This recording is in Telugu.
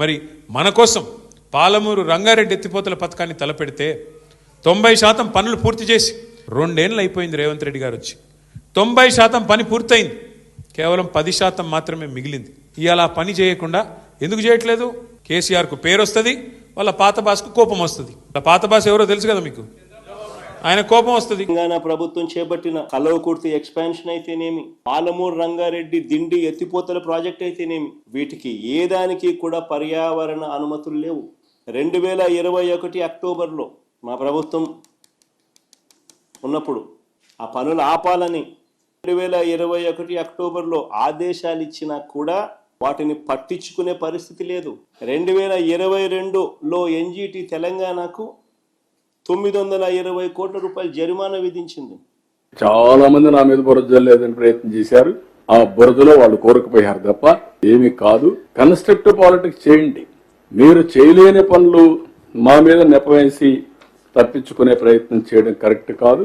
మరి మన కోసం పాలమూరు రంగారెడ్డి ఎత్తిపోతల పథకాన్ని తలపెడితే 90% పనులు పూర్తి చేసి 2 ఏళ్ళు అయిపోయింది రేవంత్ రెడ్డి గారు వచ్చి. 90% పని పూర్తయింది, కేవలం 10% మాత్రమే మిగిలింది. ఇవాళ ఆ పని చేయకుండా ఎందుకు చేయట్లేదు? కేసీఆర్కు పేరు వస్తుంది, వాళ్ళ పాత బాస్కు కోపం వస్తుంది. వాళ్ళ పాత బాస్ ఎవరో తెలుసు కదా మీకు, ఆయన కోపం వస్తుంది. తెలంగాణ ప్రభుత్వం చేపట్టిన కల్వకుర్తి ఎక్స్పాన్షన్ అయితేనేమి, పాలమూరు రంగారెడ్డి దిండి ఎత్తిపోతల ప్రాజెక్ట్ అయితేనేమి, వీటికి ఏ దానికి కూడా పర్యావరణ అనుమతులు లేవు. 2021 అక్టోబర్లో మా ప్రభుత్వం ఉన్నప్పుడు ఆ పనులు ఆపాలని 2021 అక్టోబర్లో ఆదేశాలు ఇచ్చినా కూడా వాటిని పట్టించుకునే పరిస్థితి లేదు. 2022లో ఎన్జిటి తెలంగాణకు 920 కోట్ల రూపాయలు జరిమానా విధించింది. చాలా మంది నా మీద బురద జల్లేదని ప్రయత్నం చేశారు. ఆ బురదలో వాళ్ళు కోరుకుపోయారు తప్ప ఏమీ కాదు. కన్స్ట్రక్టివ్ పాలిటిక్స్ చేయండి. మీరు చేయలేని పనులు మా మీద నెపవేసి తప్పించుకునే ప్రయత్నం చేయడం కరెక్ట్ కాదు.